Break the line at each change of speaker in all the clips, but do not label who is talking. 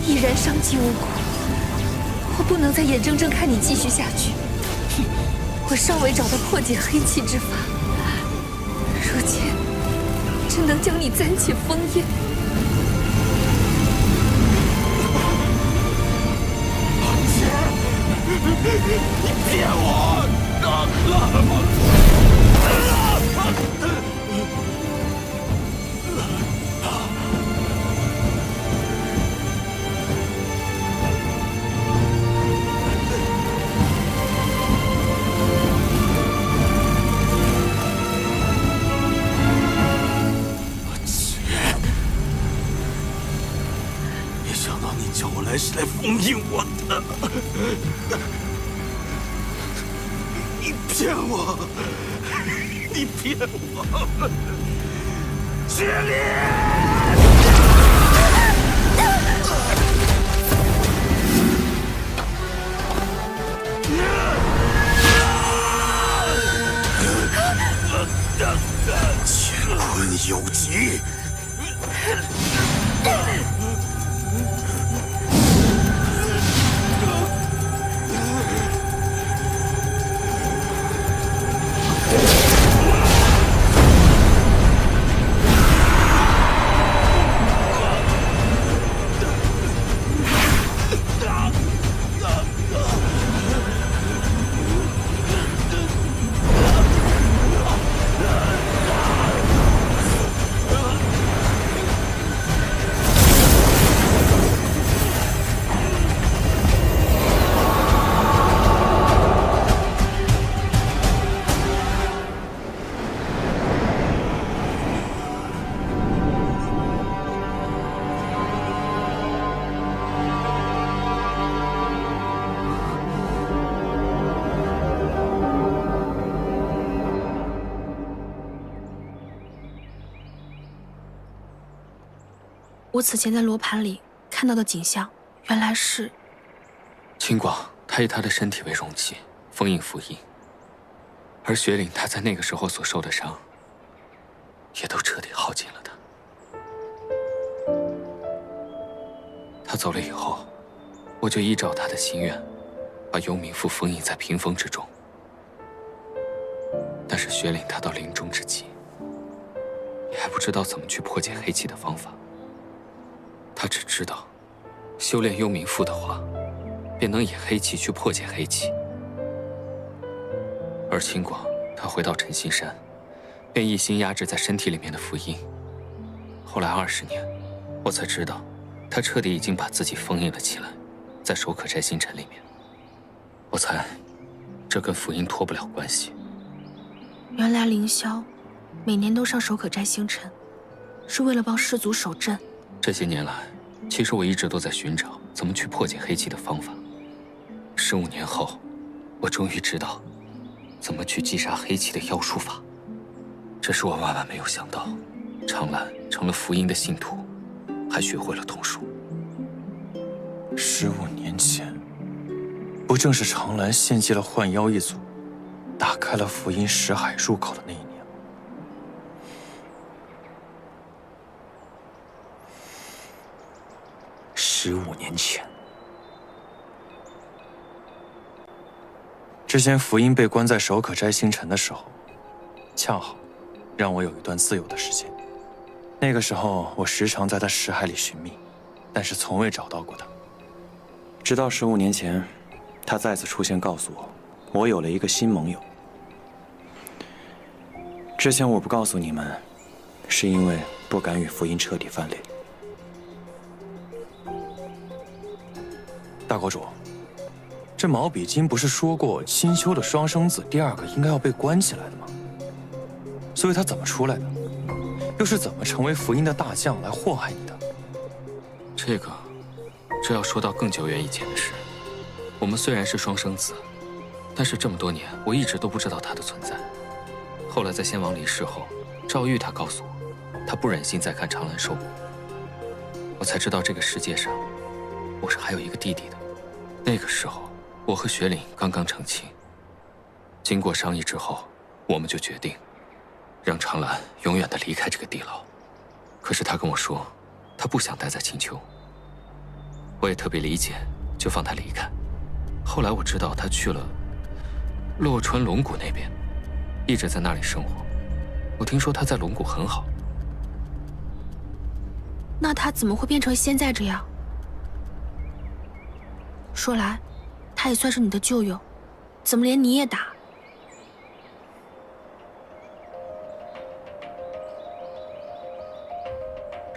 依然伤及无辜，我不能再眼睁睁看你继续下去。我尚未找到破解黑气之法，如今只能将你暂且封印。
你骗我！没想到你叫我来是来封印我的。你骗我！你骗我！雪莲！乾坤有极！
我此前在罗盘里看到的景象，原来是
青广，他以他的身体为容器，封印符印，而雪岭他在那个时候所受的伤，也都彻底耗尽了他。他走了以后，我就依照他的心愿，把幽冥符封印在屏风之中。但是雪岭他到临终之际，也还不知道怎么去破解黑气的方法。他只知道，修炼幽冥符的话，便能以黑气去破解黑气。而青广，他回到陈心山，便一心压制在身体里面的符印。后来20年，我才知道，他彻底已经把自己封印了起来，在守可斋星辰里面。我猜，这跟符印脱不了关系。
原来凌霄每年都上守可斋星辰，是为了帮师祖守镇。
这些年来，其实我一直都在寻找怎么去破解黑气的方法。15年后，我终于知道怎么去击杀黑气的妖术法。只是我万万没有想到，长兰成了符印的信徒，还学会了通术。
15年前，不正是长兰献祭了幻妖一族，打开了符印识海入口的那一年？
15年前，
之前符印被关在守可斋星辰的时候，恰好让我有一段自由的时间。那个时候，我时常在他识海里寻觅，但是从未找到过他。直到15年前，他再次出现，告诉我，我有了一个新盟友。之前我不告诉你们，是因为不敢与符印彻底翻脸。 大国主，这毛比金不是说过新修的双生子第2个应该要被关起来的吗？所以他怎么出来的？又是怎么成为符印的大将来祸害你的？
这要说到更久远以前的事。我们虽然是双生子，但是这么多年我一直都不知道他的存在。后来在先王离世后，赵玉他告诉我，他不忍心再看长兰受苦，我才知道这个世界上，我是还有一个弟弟的。 那个时候，我和雪岭刚刚成亲。经过商议之后，我们就决定让长兰永远的离开这个地牢。可是他跟我说，他不想待在青丘。我我也特别理解，就放他离开。后来我知道他去了洛川龙谷那边，一直在那里生活。我听说他在龙谷很好。
那他怎么会变成现在这样？说来，他也算是你的旧友，怎么连你也打？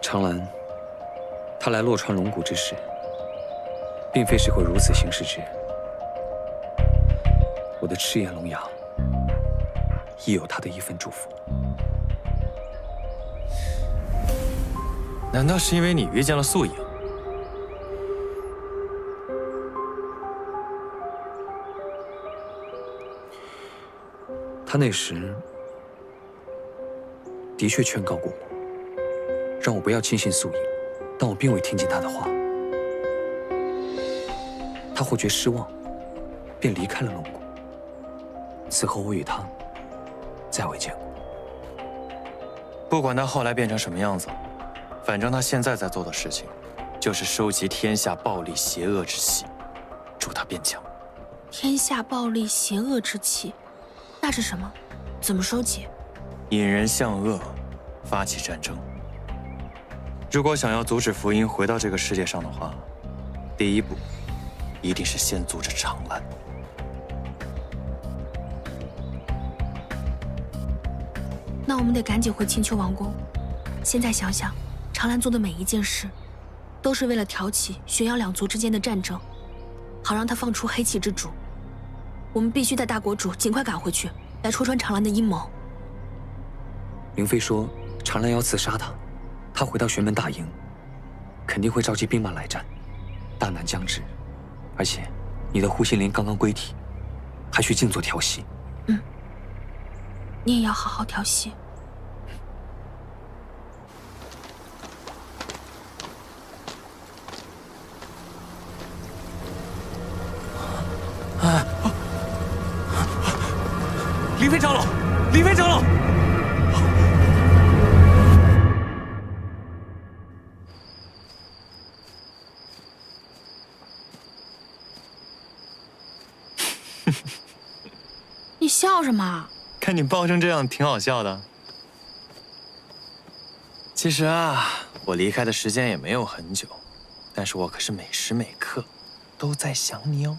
长兰，他来洛川龙谷之时，并非是会如此行事之人。我的赤焰龙牙亦有他的一份祝福。
难道是因为你遇见了素影？
他那时的确劝告过我，让我不要轻信素影，但我并未听进他的话。他或觉失望，便离开了龙谷。此后我与他再未见过。
不管他后来变成什么样子，反正他现在在做的事情，就是收集天下暴戾邪恶之气，助他变强。
天下暴戾邪恶之气，那是什么？怎么收集？
引人向恶，发起战争。如果想要阻止福音回到这个世界上的话，第一步一定是先阻止长兰。
那我们得赶紧回青丘王宫。现在想想，长兰做的每一件事，都是为了挑起玄阳两族之间的战争，好让他放出黑气之主。我们必须带大国主尽快赶回去，来戳穿长兰的阴谋。
凌妃说长兰要刺杀他，他回到玄门大营，肯定会召集兵马来战，大难将至。而且你的护心莲刚刚归体，还需静坐调息。
你也要好好调息。
凌妃长老，凌妃长老！
你笑什么？
看你抱成这样，挺好笑的。其实啊，我离开的时间也没有很久，但是我可是每时每刻都在想你哦。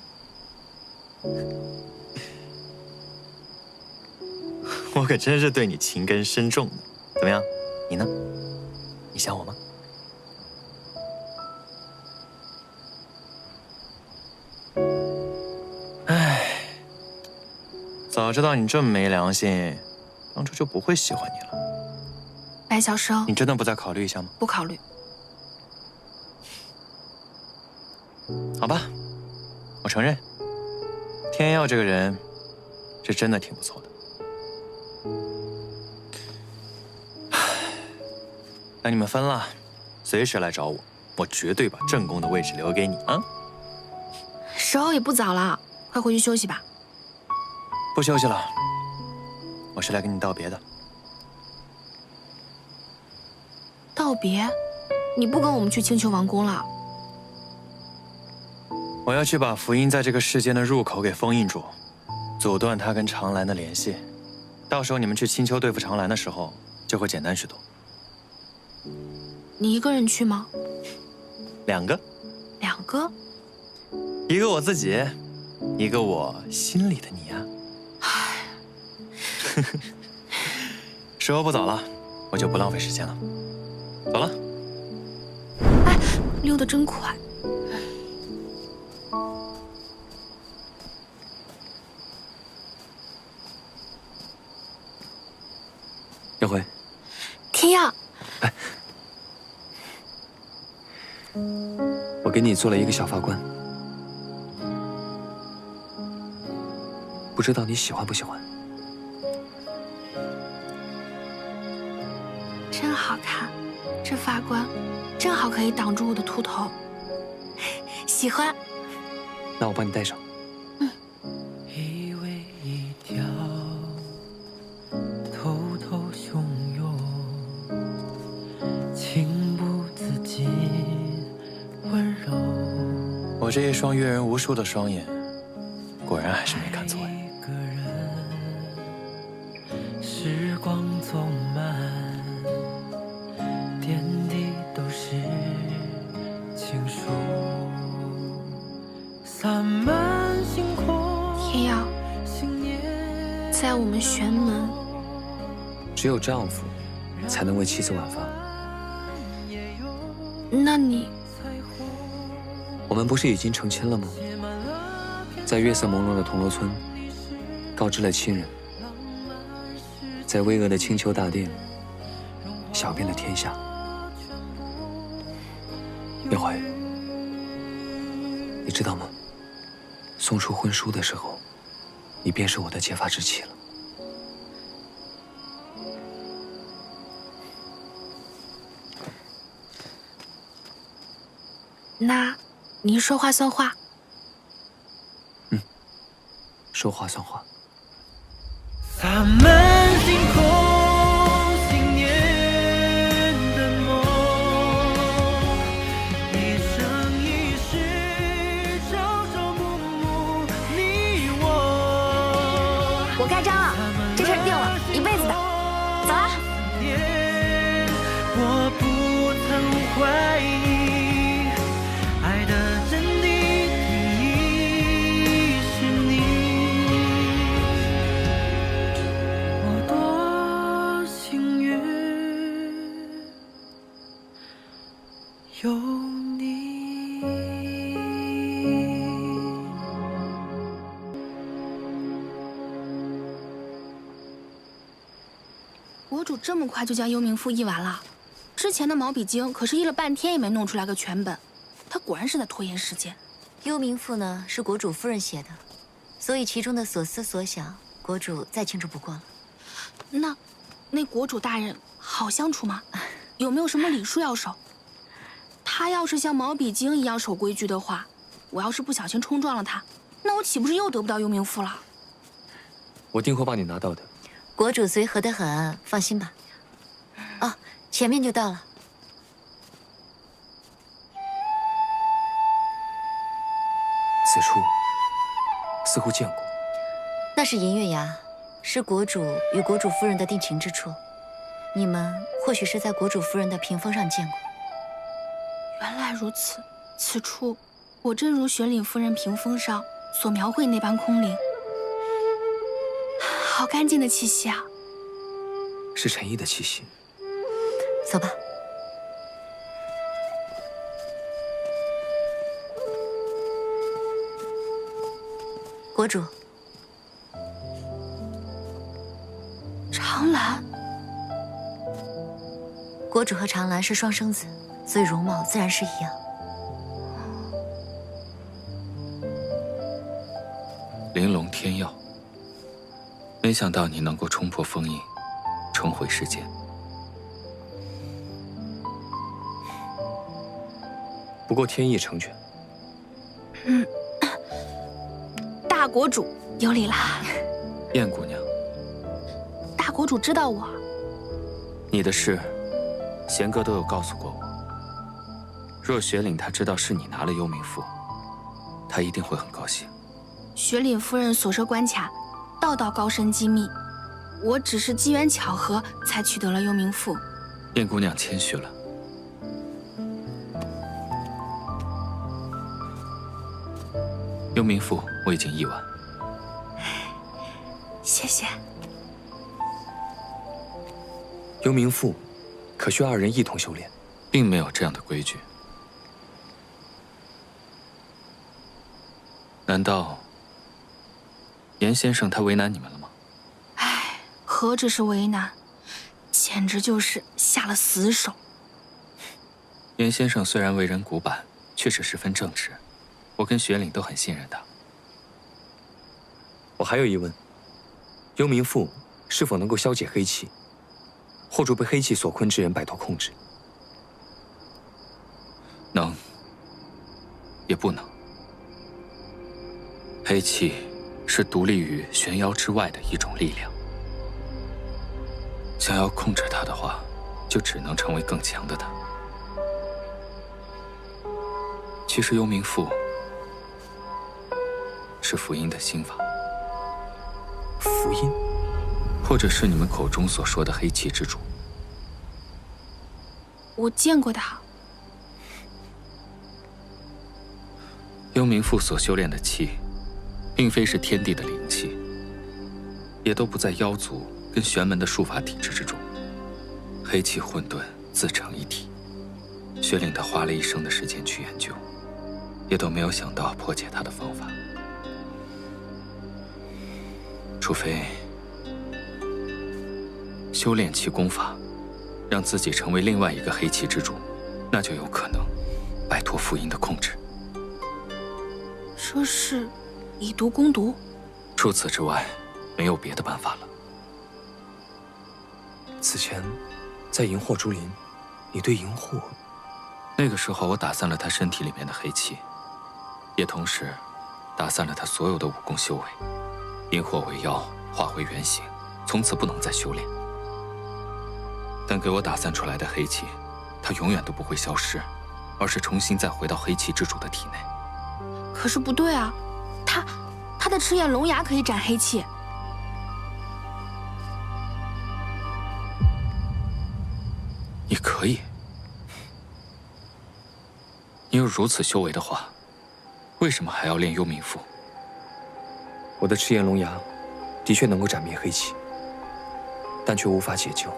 我可真是对你情根深重呢。怎么样，你呢？你想我吗？唉，早知道你这么没良心，当初就不会喜欢你了。
白小生，
你真的不再考虑一下吗？
不考虑。
好吧，我承认，天耀这个人是真的挺不错的。等你们分了，随时来找我，我绝对把正宫的位置留给你啊！
时候也不早了，快回去休息吧。
不休息了，我是来跟你道别的。
道别？你不跟我们去青丘王宫了？
我要去把福音在这个世间的入口给封印住，阻断他跟长兰的联系。到时候你们去青丘对付长兰的时候，就会简单许多。
你一个人去吗
2个
？2个？
一个我自己，一个我心里的你呀。时候不早了，我就不浪费时间了，走了。
哎，溜得真快。
耀辉，
天耀，
我给你做了一个小发冠，不知道你喜欢不喜欢？
真好看，这发冠正好可以挡住我的秃头。喜欢。
那我帮你戴上。
以为一条偷偷汹涌，情不自禁温柔。
这一双阅人无数的双眼，果然还是没看错呀。
一个人，时光走慢，点滴都是情书，洒满星空。
天耀，在我们玄门，
只有丈夫才能为妻子挽发。
那你
我们不是已经成亲了吗？在月色朦胧的铜锣村，告知了亲人，在巍峨的青丘大殿，晓遍了天下。月怀，你知道吗？送出婚书的时候，你便是我的结发之妻了。
那您说话算话。
说话算话。
洒满星空，信念的梦，一生一世，朝朝暮暮，你我。
我盖章了，这事儿定了，一辈子的。走了。
我不曾怀疑，爱的真谛第一是你。我多幸运，有你。
国主这么快就将幽冥赋译完了，之前的毛笔经可是译了半天也没弄出来个全本，他果然是在拖延时间。
幽冥赋呢是国主夫人写的，所以其中的所思所想，国主再清楚不过了。
那国主大人好相处吗？有没有什么礼数要守？他要是像毛笔经一样守规矩的话，我要是不小心冲撞了他，那我岂不是又得不到幽冥赋了？
我定会帮你拿到的。
国主随和得很，放心吧。哦，前面就到了。
此处似乎见过。
那是银月崖，是国主与国主夫人的定情之处。你们或许是在国主夫人的屏风上见过。
原来如此，此处果真如玄岭夫人屏风上所描绘那般空灵，好干净的气息啊！
是陈毅的气息。
走吧。国主，
长兰，
国主和长兰是双生子，所以容貌自然是一样。
玲珑天药，没想到你能够冲破封印，重回世间。
不过天意成全。
大国主有礼啦。
燕姑娘，
大国主知道我，
你的事，贤哥都有告诉过我。若雪岭他知道是你拿了幽冥赋，他一定会很高兴。
雪岭夫人所设关卡，道道高深机密，我只是机缘巧合才取得了幽冥赋。
燕姑娘谦虚了。幽冥赋我已经译完。
谢谢。
幽冥赋可需二人一同修炼，
并没有这样的规矩。难道严先生他为难你们了吗？
唉，何止是为难，简直就是下了死手。
严先生虽然为人古板，却是十分正直，我跟雪岭都很信任他。
我还有疑问：幽冥赋是否能够消解黑气，或助被黑气所困之人摆脱控制？
能，也不能。黑气是独立于玄妖之外的一种力量，想要控制它的话，就只能成为更强的它。其实幽冥赋是福音的心法，
福音，
或者是你们口中所说的黑气之主。
我见过他。
幽冥父所修炼的气，并非是天地的灵气，也都不在妖族跟玄门的术法体制之中。黑气混沌，自成一体。薛令他花了一生的时间去研究，也都没有想到破解他的方法。除非修炼其功法，让自己成为另外一个黑气之主，那就有可能摆脱福音的控制。
这是以毒攻毒？
除此之外，没有别的办法了。
此前，在萤火竹林，你对萤火……
那个时候，我打散了他身体里面的黑气，也同时打散了他所有的武功修为。引火为妖，化回原形，从此不能再修炼。但给我打散出来的黑气，它永远都不会消失，而是重新再回到黑气之主的体内。
可是不对啊，他的赤焰龙牙可以斩黑气。
你可以。你有如此修为的话，为什么还要练幽冥赋？
我的赤焰龙牙的确能够斩灭黑气，但却无法解救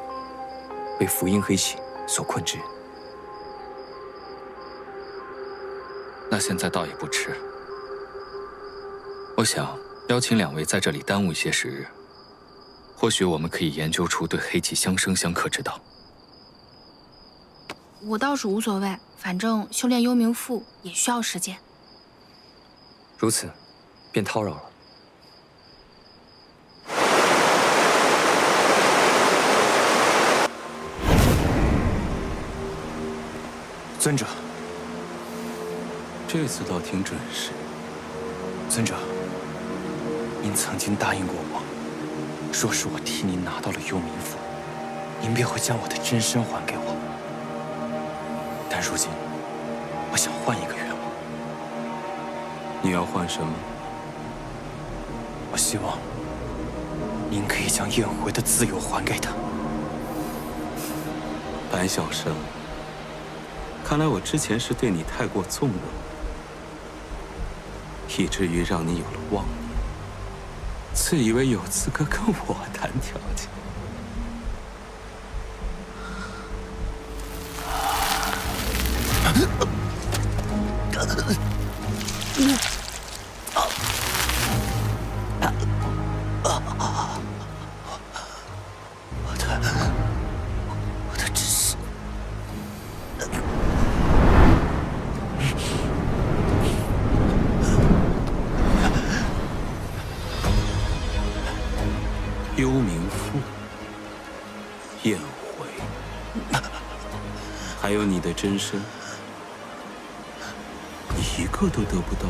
被福音黑气所困制。
那现在倒也不迟。我想邀请两位在这里耽误一些时日，或许我们可以研究出对黑气相生相克之道。
我倒是无所谓，反正修炼幽冥赋也需要时间。
如此，便叨扰了。
尊者，
这次倒挺准时。
尊者，您曾经答应过我，说是我替您拿到了幽冥赋，您便会将我的真身还给我。但如今，我想换一个愿望。
你要换什么？
我希望您可以将燕回的自由还给他。
白小生，看来我之前是对你太过纵容，以至于让你有了妄念，自以为有资格跟我谈条件。
我的真身。
幽冥赋、燕回，还有你的真身，一个都得不到，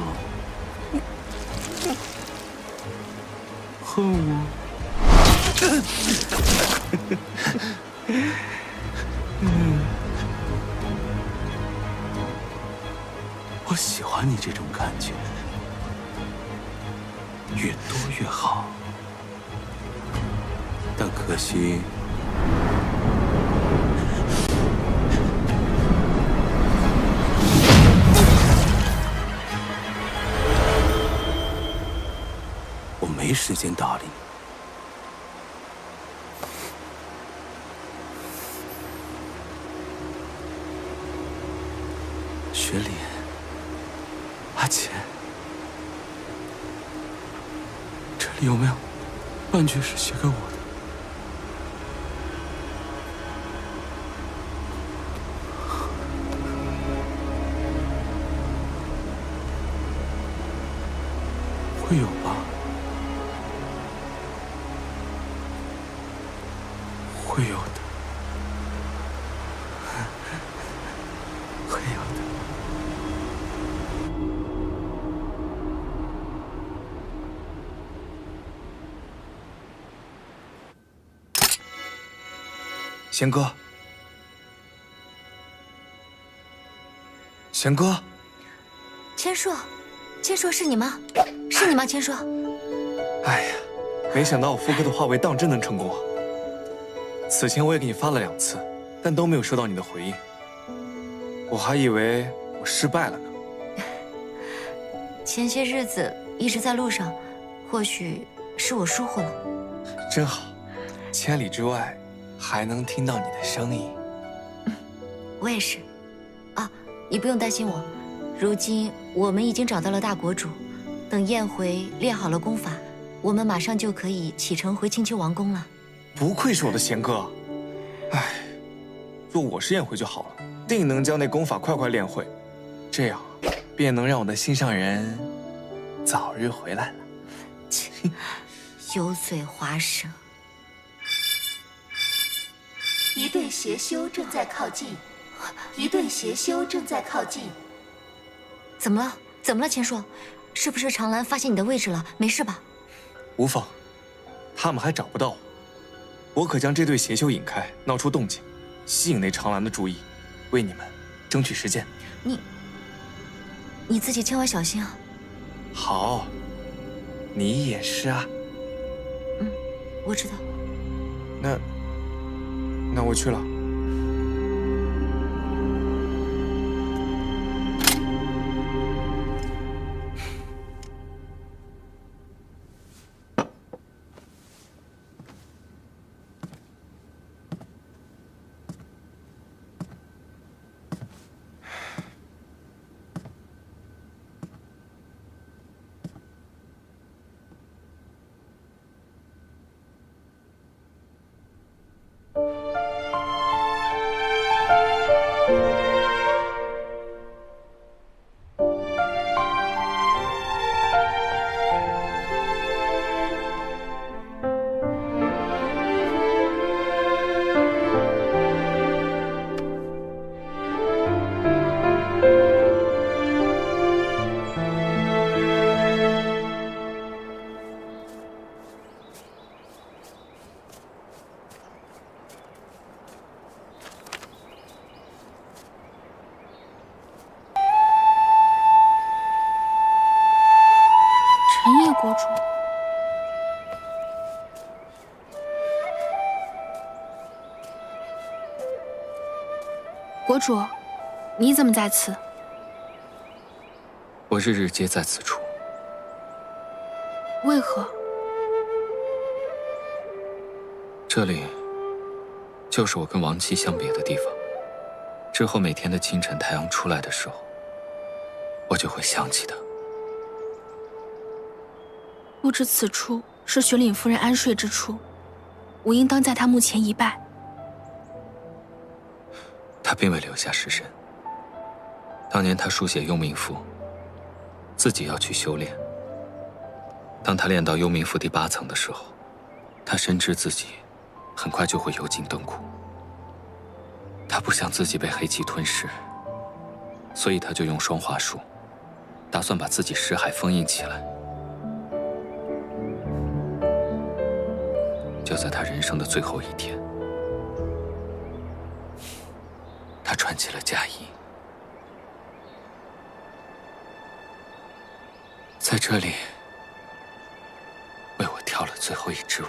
恨我？我喜欢你这种感觉，越多越好。但可惜，我没时间搭理你。雪里，阿浅，这里有没有半句是写给我的？会有吧？会有的，会有的。
贤哥，贤哥，
千树，千说是你吗？是你吗，千说？
哎呀，没想到我复刻的化为当真能成功啊！此前我也给你发了2次，但都没有收到你的回应，我还以为我失败了呢。
前些日子一直在路上，或许是我疏忽了。
真好，千里之外还能听到你的声音。
我也是。啊，你不用担心我，如今我们已经找到了大国主，等燕回练好了功法，我们马上就可以启程回青丘王宫了。
不愧是我的贤哥，哎，若我是燕回就好了，定能将那功法快快练会，这样便能让我的心上人早日回来了。
油嘴滑舌。
一队邪修正在靠近，一队邪修正在靠近。
怎么了？怎么了，千说？是不是长兰发现你的位置了？没事吧？
无妨，他们还找不到我，我可将这对邪修引开，闹出动静，吸引那长兰的注意，为你们争取时间。
你自己千万小心啊！
好，你也是啊。
我知道。
那我去了。
国主，国主，你怎么在此？
我日日皆在此处。
为何？
这里就是我跟亡妻相别的地方。之后每天的清晨，太阳出来的时候，我就会想起他。
不知此处是雪岭夫人安睡之处，我应当在她墓前一拜。
他并未留下尸身。当年他书写幽冥符，自己要去修炼。当他练到幽冥符第8层的时候，他深知自己很快就会油尽灯枯。他不想自己被黑气吞噬，所以他就用双化术，打算把自己尸骸封印起来。就在他人生的最后一天，他穿起了嫁衣，在这里为我跳了最后一支舞。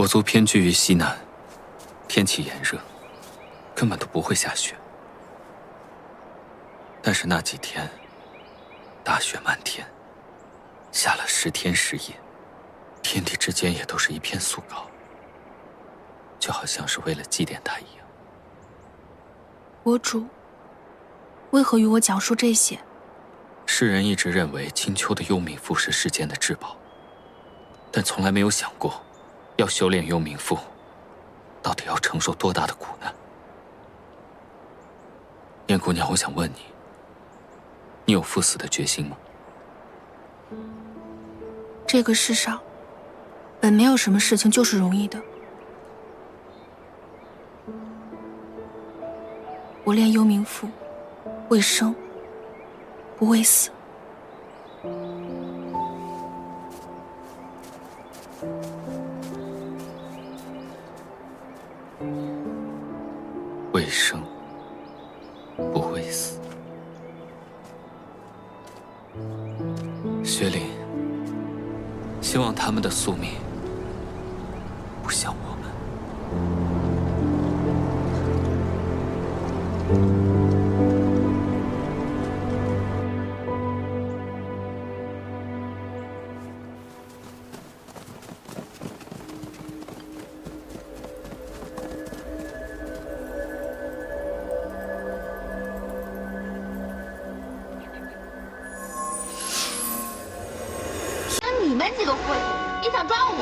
我族偏居于西南，天气炎热，根本都不会下雪。但是那几天，大雪漫天，下了10天10夜，天地之间也都是一片素稿，就好像是为了祭奠他一样。
国主，为何与我讲述这些？
世人一直认为青丘的幽冥赋是世间的至宝，但从来没有想过，要修炼幽冥赋，到底要承受多大的苦难。燕姑娘，我想问你，你有赴死的决心吗？
这个世上，本没有什么事情就是容易的。我练幽冥赋，为生，不为死。
为生，不为死。雪岭，希望他们的宿命不像我们。
你们几个混子，你想抓我？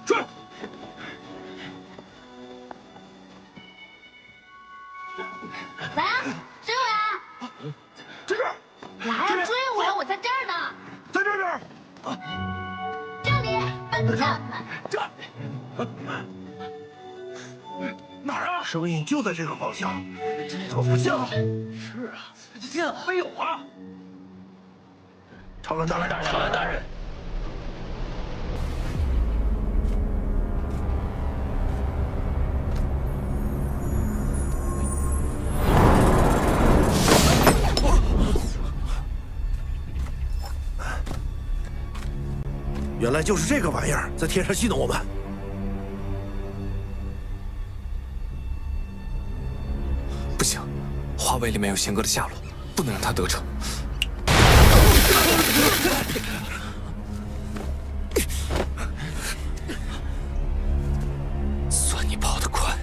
追！
来啊，追我呀！
这边！
来啊，追我呀！我在这儿呢，
在这边！
这里，笨蛋们！
这哪儿啊？声音就在这个方向，这不像。是啊，天啊，没有啊！长安大人，长安大人。原来就是这个玩意儿在天上戏弄我们。
不行，华尾里面有贤哥的下落，不能让他得逞。
算你跑得快。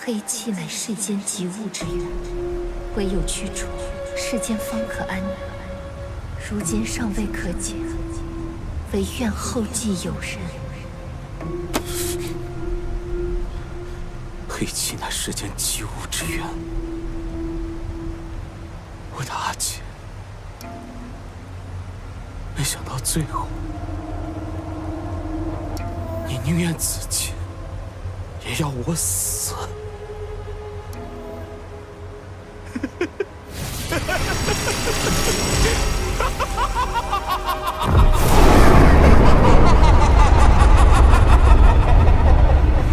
黑气乃世间极物之源，唯有驱除，世间方可安宁。如今尚未可解，唯愿后继有人。
黑气乃世间极物之源，我的阿姐，没想到最后，你宁愿自尽，也要我死。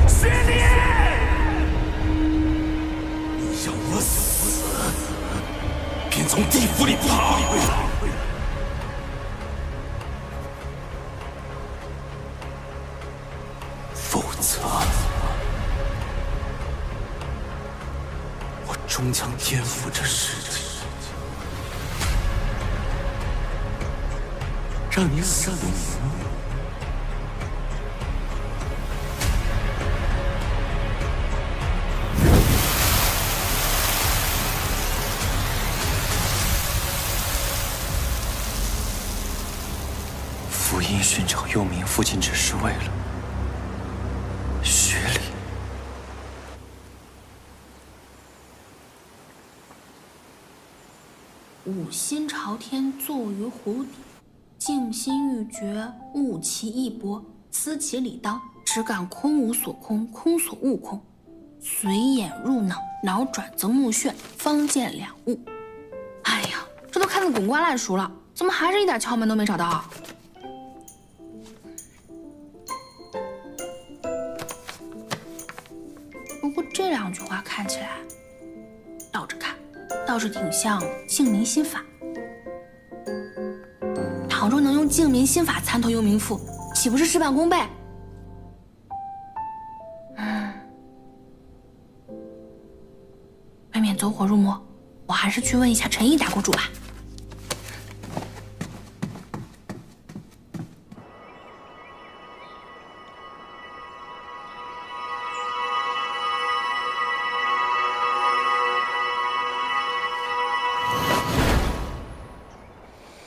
雪莲，你要我死，便从地府里跑。
否则，我终将颠覆这世界，让你死无名。福音寻找幽冥父亲，只是为了雪里。
五心朝天，坐于湖底，静心欲绝，悟其意波，思其理当，只感空无所空，空所悟空。随眼入脑，脑转则目眩，方见两物。哎呀，这都看得滚瓜烂熟了，怎么还是一点窍门都没找到？看起来，倒着看，倒是挺像净民心法。倘若能用净民心法参透幽冥赋，岂不是事半功倍？未免走火入魔，我还是去问一下陈毅大国主吧。